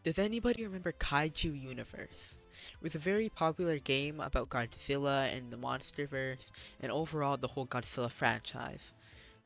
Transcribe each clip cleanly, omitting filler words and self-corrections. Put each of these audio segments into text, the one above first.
Does anybody remember Kaiju Universe? It was a very popular game about Godzilla and the MonsterVerse, and overall the whole Godzilla franchise.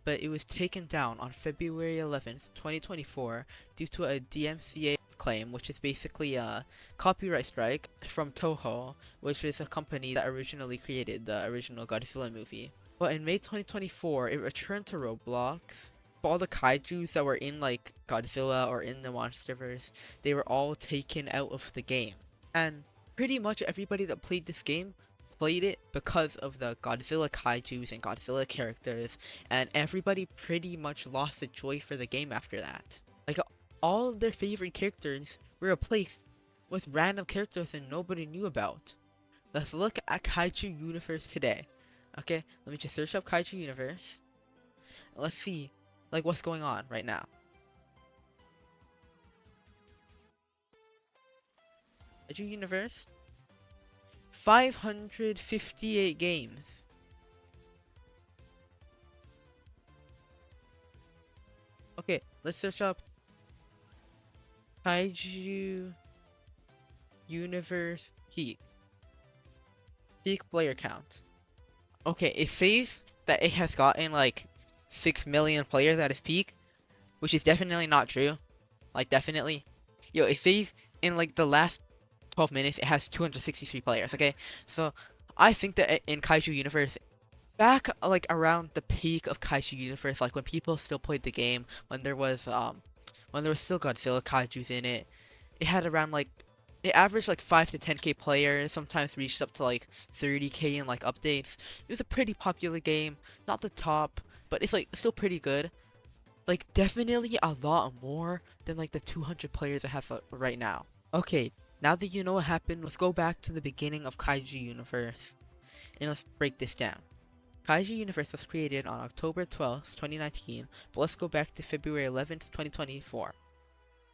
But it was taken down on February 11th, 2024 due to a DMCA claim, which is basically a copyright strike from Toho, which is a company that originally created the original Godzilla movie. But in May 2024, it returned to Roblox. All the kaijus that were in like Godzilla or in the MonsterVerse, they were all taken out of the game. And pretty much everybody that played this game played it because of the Godzilla kaijus and Godzilla characters, and everybody pretty much lost the joy for the game after that. Like all of their favorite characters were replaced with random characters that nobody knew about. Let's look at Kaiju Universe today. Okay, let me just search up Kaiju Universe. Let's see like what's going on right now. Kaiju Universe, 558 games. Okay, let's search up Kaiju Universe peak player count. Okay, it says that it has gotten like 6 million players at its peak, which is definitely not true. Like definitely. Yo, it says in like the last 12 minutes it has 263 players, okay? So I think that in Kaiju Universe, back like around the peak of Kaiju Universe, like when people still played the game, when there was still Godzilla Kaijus in it, it had around like it averaged like 5 to 10k players, sometimes reached up to like 30k in like updates. It was a pretty popular game, not the top, but it's like still pretty good. Like definitely a lot more than like the 200 players it has right now. Okay, now that you know what happened, let's go back to the beginning of Kaiju Universe and let's break this down. Kaiju Universe was created on October 12th, 2019, but let's go back to February 11th, 2024,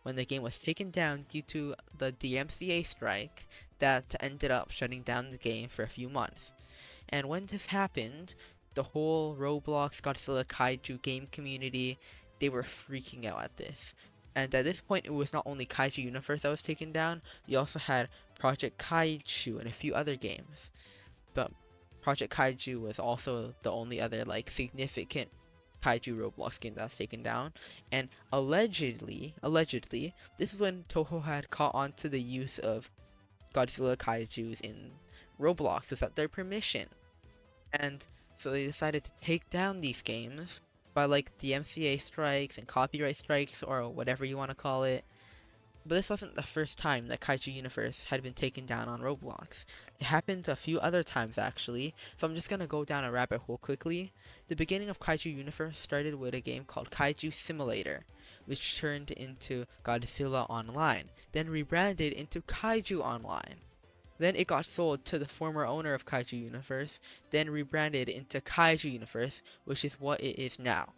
when the game was taken down due to the DMCA strike that ended up shutting down the game for a few months. And when this happened, the whole Roblox Godzilla Kaiju game community, they were freaking out at this. And at this point, it was not only Kaiju Universe that was taken down, you also had Project Kaiju and a few other games. But Project Kaiju was also the only other like significant Kaiju Roblox game that was taken down. And allegedly, this is when Toho had caught on to the use of Godzilla Kaijus in Roblox without their permission. And so they decided to take down these games by like the MCA strikes and copyright strikes or whatever you want to call it. But this wasn't the first time that Kaiju Universe had been taken down on Roblox. It happened a few other times actually, so I'm just gonna go down a rabbit hole quickly. The beginning of Kaiju Universe started with a game called Kaiju Simulator, which turned into Godzilla Online, then rebranded into Kaiju Online. Then it got sold to the former owner of Kaiju Universe, then rebranded into Kaiju Universe, which is what it is now.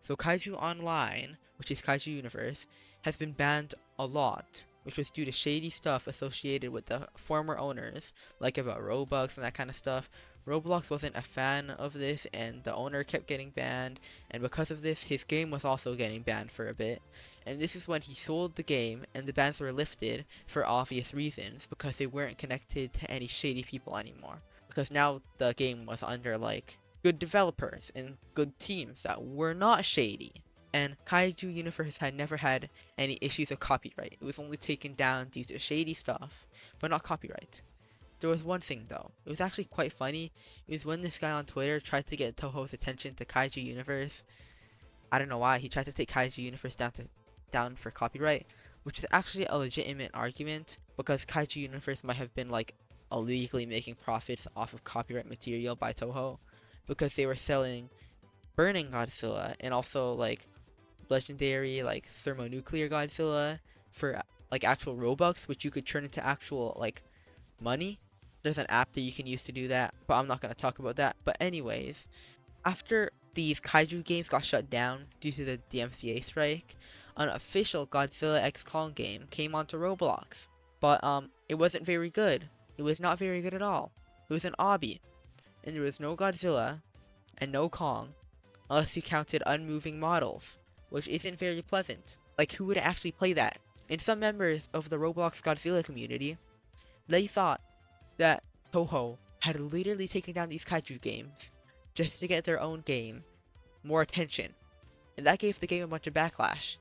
So Kaiju Online, which is Kaiju Universe, has been banned a lot, which was due to shady stuff associated with the former owners, like about Robux and that kind of stuff. Roblox wasn't a fan of this, and the owner kept getting banned, and because of this, his game was also getting banned for a bit. And this is when he sold the game, and the bans were lifted for obvious reasons, because they weren't connected to any shady people anymore. Because now the game was under, like, good developers and good teams that were not shady. And Kaiju Universe had never had any issues of copyright. It was only taken down due to shady stuff, but not copyright. There was one thing though. It was actually quite funny. It was when this guy on Twitter tried to get Toho's attention to Kaiju Universe. I don't know why. He tried to take Kaiju Universe down for copyright, which is actually a legitimate argument because Kaiju Universe might have been like illegally making profits off of copyright material by Toho because they were selling Burning Godzilla and also like legendary like thermonuclear Godzilla for like actual Robux, which you could turn into actual like money. There's an app that you can use to do that, but I'm not going to talk about that. But anyways, after these Kaiju games got shut down due to the DMCA strike, an official Godzilla X Kong game came onto Roblox. But it wasn't very good. It was not very good at all. It was an obby, and there was no Godzilla and no Kong, unless you counted unmoving models, which isn't very pleasant. Like, who would actually play that? And some members of the Roblox Godzilla community, they thought that Toho had literally taken down these kaiju games just to get their own game more attention. And that gave the game a bunch of backlash.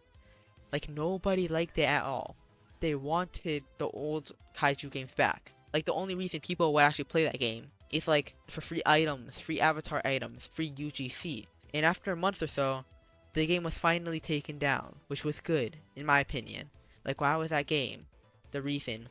Like, nobody liked it at all. They wanted the old kaiju games back. Like, the only reason people would actually play that game is like for free items, free avatar items, free UGC. And after a month or so, the game was finally taken down, which was good, in my opinion. Like, why was that game the reason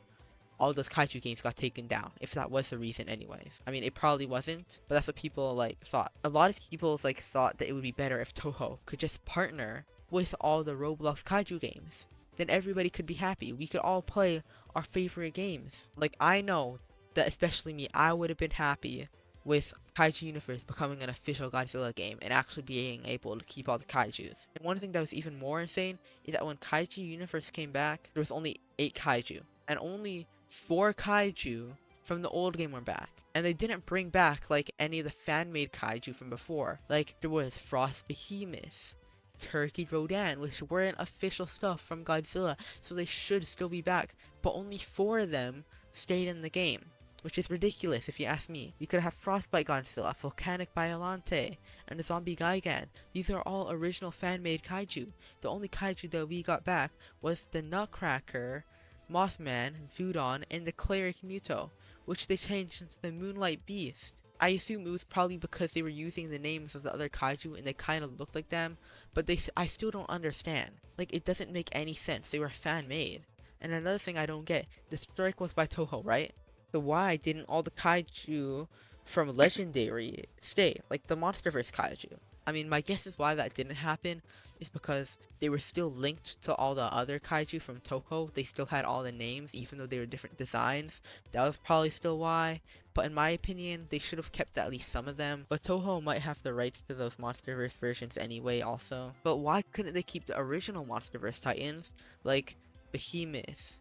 all those kaiju games got taken down, if that was the reason anyways? I mean, it probably wasn't, but that's what people like thought. A lot of people like thought that it would be better if Toho could just partner with all the Roblox kaiju games. Then everybody could be happy. We could all play our favorite games. Like, I know that especially me, I would have been happy with Kaiju Universe becoming an official Godzilla game and actually being able to keep all the kaijus. And one thing that was even more insane is that when Kaiju Universe came back, there was only 8 kaiju. And only 4 kaiju from the old game were back. And they didn't bring back like any of the fan-made kaiju from before. Like, there was Frost Behemoth, Turkey Rodan, which weren't official stuff from Godzilla, so they should still be back. But only 4 of them stayed in the game, which is ridiculous if you ask me. You could have Frostbite Godzilla, Volcanic Biollante, and the Zombie Gigan. These are all original fan-made kaiju. The only kaiju that we got back was the Nutcracker, Mothman, Zudon, and the Cleric Muto, which they changed into the Moonlight Beast. I assume it was probably because they were using the names of the other kaiju and they kind of looked like them, but I still don't understand. Like, it doesn't make any sense. They were fan-made. And another thing I don't get, the strike was by Toho, right? So why didn't all the kaiju from Legendary stay, like the MonsterVerse kaiju? I mean, my guess is why that didn't happen is because they were still linked to all the other kaiju from Toho. They still had all the names, even though they were different designs. That was probably still why. But in my opinion, they should have kept at least some of them. But Toho might have the rights to those MonsterVerse versions anyway also. But why couldn't they keep the original MonsterVerse Titans, like Behemoth,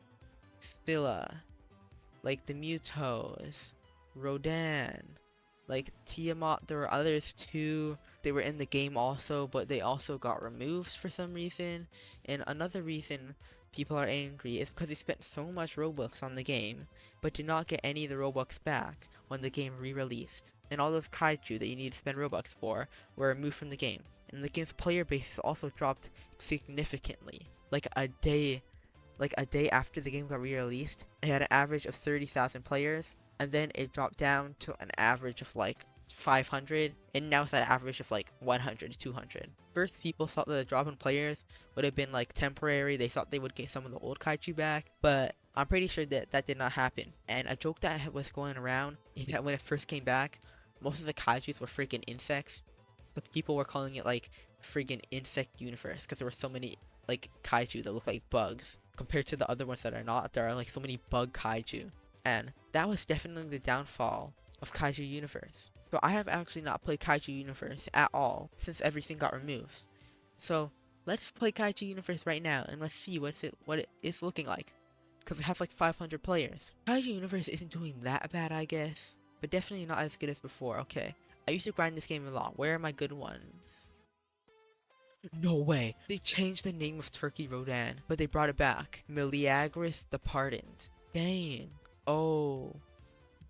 Scylla, like the Mutos, Rodan, like Tiamat? There were others too. They were in the game also, but they also got removed for some reason. And another reason people are angry is because they spent so much Robux on the game, but did not get any of the Robux back when the game re-released. And all those kaiju that you need to spend Robux for were removed from the game. And the game's player base also dropped significantly. Like a day after the game got re-released, it had an average of 30,000 players, and then it dropped down to an average of like 500, and now it's at an average of like 100 to 200. First, people thought that the drop in players would have been like temporary. They thought they would get some of the old kaiju back, but I'm pretty sure that that did not happen. And a joke that was going around is that when it first came back, most of the kaijus were freaking insects. So people were calling it like freaking Insect Universe because there were so many like kaiju that look like bugs compared to the other ones that are not. There are like so many bug kaiju, and that was definitely the downfall of Kaiju Universe. So I have actually not played Kaiju Universe at all since everything got removed. So let's play Kaiju Universe right now and let's see what it is looking like, because it has like 500 players. Kaiju Universe isn't doing that bad, I guess, but definitely not as good as before. Okay, I used to grind this game a lot. Where are my good ones? No way. They changed the name of Turkey Rodan, but they brought it back. Meleagris the Pardoned. Dang. Oh.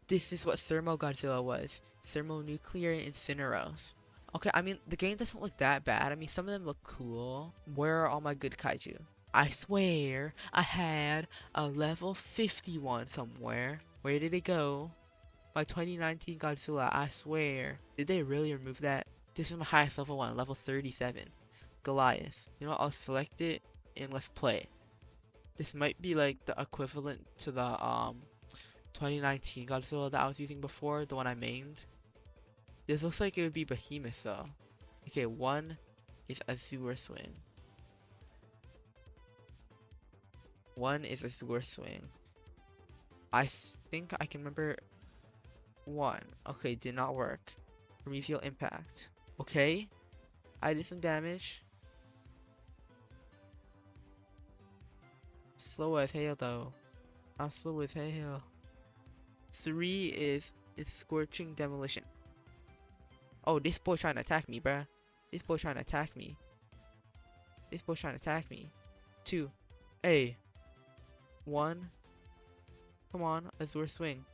This is what Thermo Godzilla was. Thermonuclear Incineros. Okay, I mean, the game doesn't look that bad. I mean, some of them look cool. Where are all my good kaiju? I swear I had a level 51 somewhere. Where did it go? My 2019 Godzilla, I swear. Did they really remove that? This is my highest level one, level 37. Goliath. You know what, I'll select it and let's play. This might be like the equivalent to the 2019 Godzilla that I was using before, the one I mained. This looks like it would be Behemoth though. Okay, one is Azure Swing. One is Azure Swing. I think I can remember one. Okay, did not work. Reveal impact. Okay, I did some damage. Slow as hell though. I'm slow as hell. 3 is Scorching Demolition. Oh, this boy trying to attack me, bruh. This boy trying to attack me. This boy trying to attack me. 2. Hey. One. Come on, Azure swing.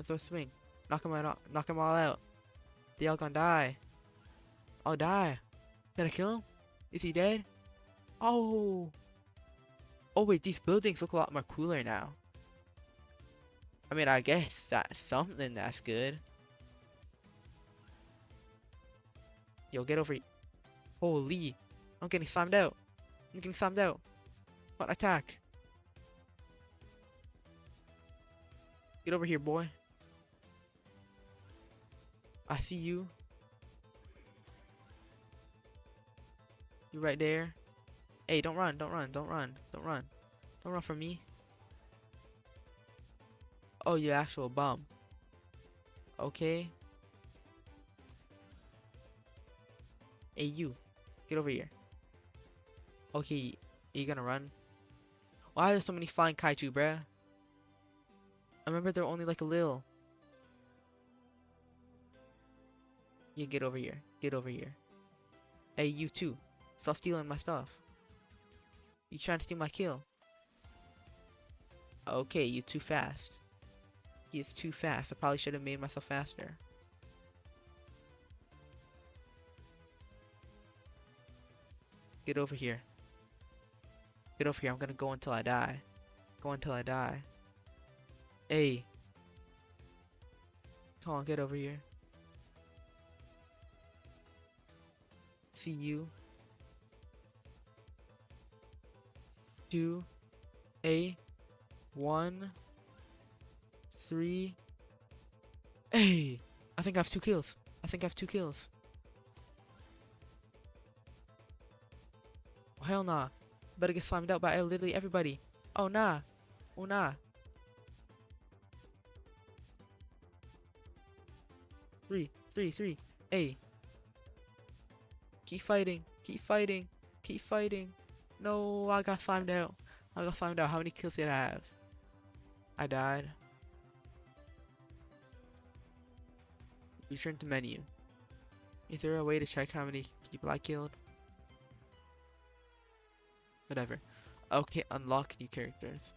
Azure swing. Knock him out. Knock him all out. They all gonna die. I'll die. Did I kill him? Is he dead? Oh. Oh wait, these buildings look a lot more cooler now. I mean, I guess that's something that's good. Yo, get over here. Holy. I'm getting slammed out. I'm getting slammed out. What attack? Get over here, boy. I see you. You right there. Hey, don't run, don't run, don't run, don't run. Don't run from me. Oh, you actual bum. Okay. Hey, you. Get over here. Okay, you gonna run? Why are there so many flying kaiju, bruh? I remember there were only like a little. Yeah, get over here. Get over here. Hey, you too. Stop stealing my stuff. You trying to steal my kill? Okay, you too fast. He is too fast. I probably should have made myself faster. Get over here. Get over here. I'm gonna go until I die. Go until I die. Hey. Come on, get over here. See you. 2, 1, 3. Hey! I think I have 2 kills. I think I have 2 kills. Oh, hell nah. Better get slammed out by literally everybody. Oh nah. Oh nah. 3, 3, 3. Hey. Keep fighting. Keep fighting. Keep fighting. No, I got slammed out. I got slammed out. How many kills did I have? I died. Return to menu. Is there a way to check how many people I killed? Whatever. Okay, unlock new characters.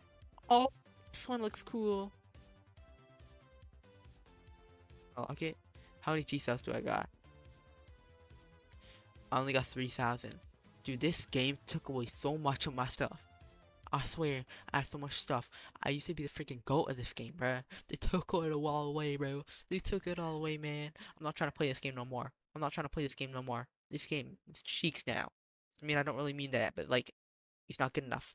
Oh, this one looks cool. Unlock it. How many G-cells do I got? I only got 3,000. Dude, this game took away so much of my stuff. I swear, I had so much stuff. I used to be the freaking GOAT of this game, bruh. They took it all away, bro. They took it all away, man. I'm not trying to play this game no more. I'm not trying to play this game no more. This game is cheeks now. I mean, I don't really mean that, but like, it's not good enough.